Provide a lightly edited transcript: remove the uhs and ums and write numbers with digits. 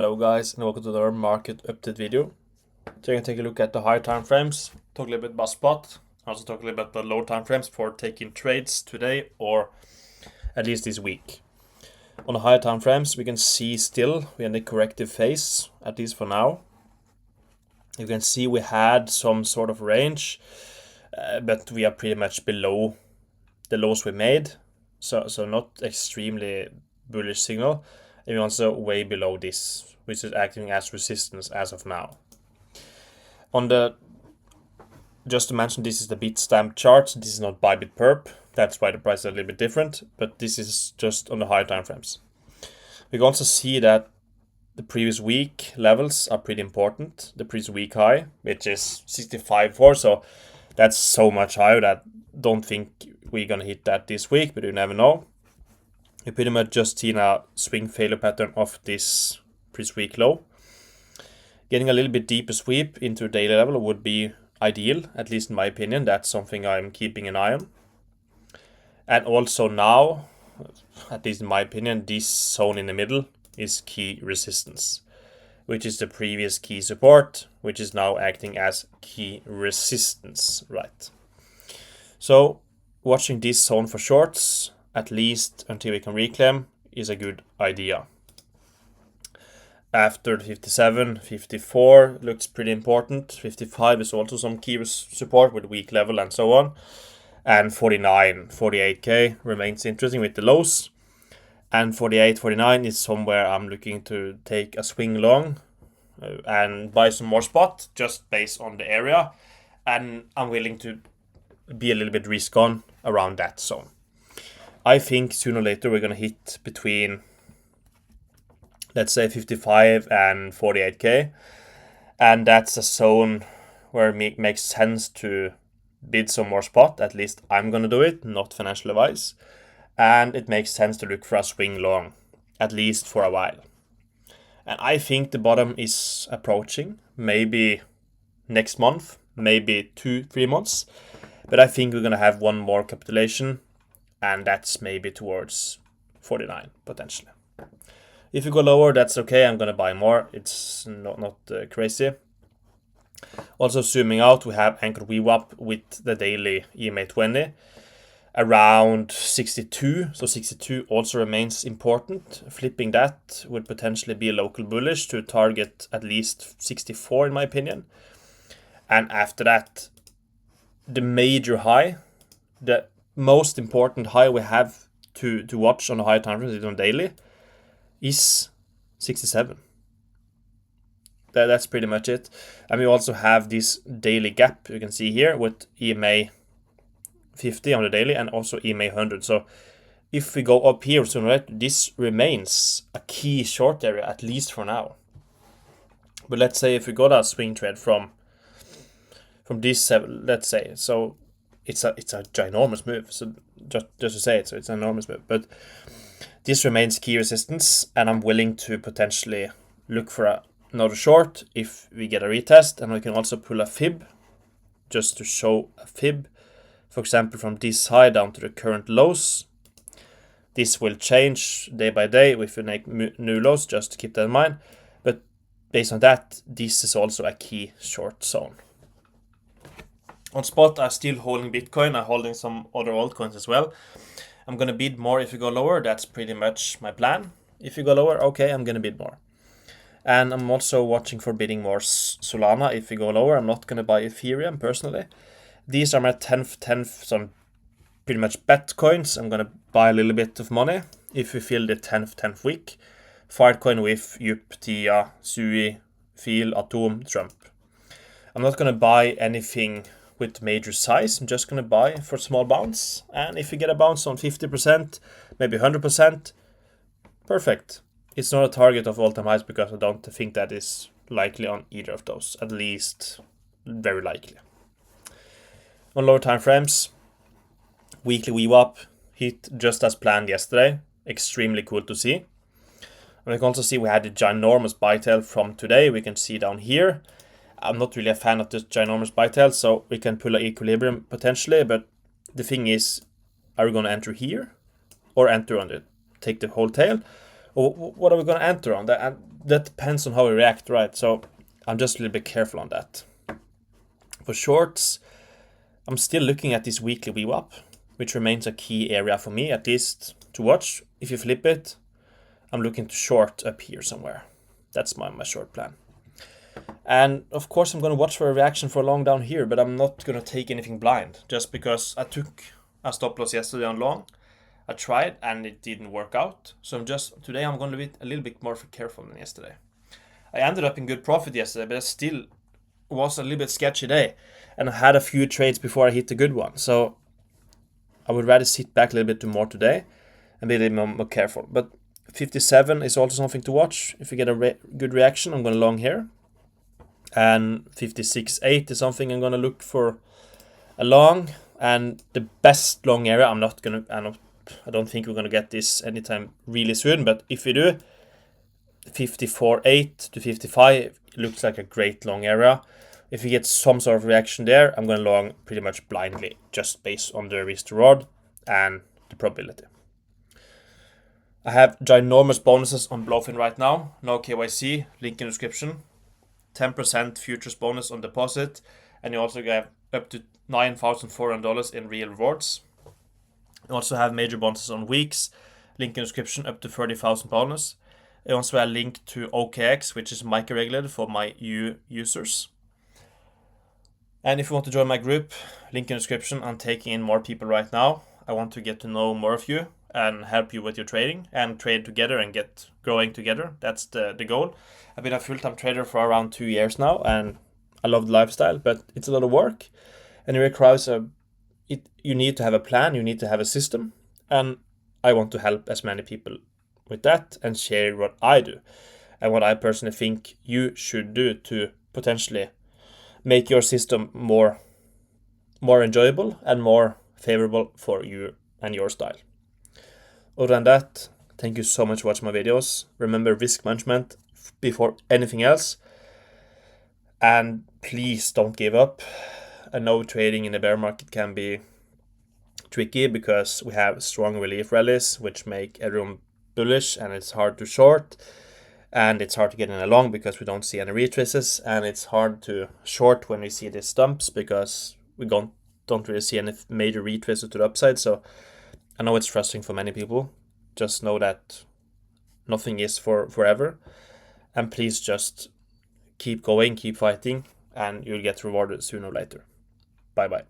Hello guys, and welcome to another market update video. Today I'm going to take a look at the higher time frames, talk a little bit about spot, also talk a little bit about the low time frames for taking trades today or at least this week. On the higher time frames, we can see still we're in the corrective phase, at least for now. You can see we had some sort of range, but we are pretty much below the lows we made, so not extremely bullish signal. And we're also way below this, which is acting as resistance as of now. Just to mention, this is the bit stamp chart. This is not Bybit perp. That's why the price is a little bit different, but this is just on the higher time frames. We can also see that the previous week levels are pretty important. The previous week high, which is 65.4, so that's so much higher that I don't think we're gonna hit that this week, but you never know. You pretty much just seen a swing failure pattern of this previous week low. Getting a little bit deeper sweep into daily level would be ideal, at least in my opinion. That's something I'm keeping an eye on. And also now, at least in my opinion, this zone in the middle is key resistance, which is the previous key support, which is now acting as key resistance, right? So watching this zone for shorts, at least until we can reclaim, is a good idea. After 57, 54 looks pretty important. 55 is also some key support with weak level and so on. And 49, 48k remains interesting with the lows. And 48, 49 is somewhere I'm looking to take a swing long and buy some more spot just based on the area. And I'm willing to be a little bit risk on around that zone. I think sooner or later we're going to hit between, let's say, 55 and 48k. And that's a zone where it makes sense to bid some more spot. At least I'm going to do it, not financial advice. And it makes sense to look for a swing long, at least for a while. And I think the bottom is approaching, maybe next month, maybe 2-3 months. But I think we're going to have one more capitulation, and that's maybe towards 49 potentially. If you go lower, that's okay. I'm going to buy more. It's not crazy. Also zooming out, we have anchored VWAP with the daily EMA 20 around 62. So 62 also remains important. Flipping that would potentially be a local bullish to target at least 64 in my opinion. And after that, the major high, the most important high we have to watch on the high time frames on daily is 67. That's pretty much it. And we also have this daily gap you can see here with EMA 50 on the daily and also EMA 100. So if we go up here sooner or later, this remains a key short area, at least for now. But let's say if we got a swing trade from this level, let's say, so it's a ginormous move. So just to say it, so it's an enormous move. But this remains key resistance, and I'm willing to potentially look for another short if we get a retest, and we can also pull a fib just to show a fib. For example, from this high down to the current lows. This will change day by day if we make new lows, just to keep that in mind. But based on that, this is also a key short zone. On spot, I'm still holding Bitcoin. I'm holding some other altcoins as well. I'm going to bid more if you go lower. That's pretty much my plan. If you go lower, okay, I'm going to bid more. And I'm also watching for bidding more Solana if we go lower. I'm not going to buy Ethereum personally. These are my 10th, some pretty much bet coins. I'm going to buy a little bit of money if we feel the 10th week. Filecoin with Yup, Tia, Sui, Feel, Atom, Trump. I'm not going to buy anything with major size. I'm just going to buy for small bounce. And if you get a bounce on 50%, maybe 100%, perfect. It's not a target of all-time highs because I don't think that is likely on either of those. At least very likely. On lower time frames, weekly VWAP hit just as planned yesterday. Extremely cool to see. And we can also see we had a ginormous buy tail from today. We can see down here. I'm not really a fan of this ginormous buy tail, so we can pull an equilibrium potentially. But the thing is, are we going to enter here or enter on it? Take the whole tail? Or what are we going to enter on? that depends on how we react, right? So I'm just a little bit careful on that. For shorts, I'm still looking at this weekly VWAP, which remains a key area for me, at least to watch. If you flip it, I'm looking to short up here somewhere. That's my short plan. And of course, I'm going to watch for a reaction for long down here, but I'm not going to take anything blind just because I took a stop loss yesterday on long. I tried and it didn't work out. So today I'm going to be a little bit more careful than yesterday. I ended up in good profit yesterday, but it still was a little bit sketchy day. And I had a few trades before I hit the good one. So I would rather sit back a little bit more today and be a little more careful. But 57 is also something to watch. If you get a good reaction, I'm going to long here. And 56.8 is something I'm going to look for a long. And the best long area, I don't think we're going to get this anytime really soon. But if we do, 54.8 to 55 looks like a great long area. If we get some sort of reaction there, I'm going to long pretty much blindly, just based on the risk to reward and the probability. I have ginormous bonuses on BloFin right now. No KYC, link in the description. 10% futures bonus on deposit. And you also get up to $9,400 in real rewards. You also have major bonuses on Weex. Link in the description, up to 30,000 bonus. I also have a link to Kcex, which is MICA regulated for my EU users. And if you want to join my group, link in the description. I'm taking in more people right now. I want to get to know more of you and help you with your trading and trade together and get growing together. That's the goal. I've been a full-time trader for around 2 years now, and I love the lifestyle, but it's a lot of work. And it requires you need to have a plan, you need to have a system, and I want to help as many people with that and share what I do and what I personally think you should do to potentially make your system more enjoyable and more favorable for you and your style. Other than that, thank you so much for watching my videos. Remember risk management before anything else. And please don't give up. I know trading in the bear market can be tricky because we have strong relief rallies which make everyone bullish, and it's hard to short. And it's hard to get in a long because we don't see any retraces, and it's hard to short when we see these stumps because we don't really see any major retraces to the upside. So I know it's frustrating for many people. Just know that nothing is forever, and please just keep going, keep fighting, and you'll get rewarded sooner or later. Bye bye.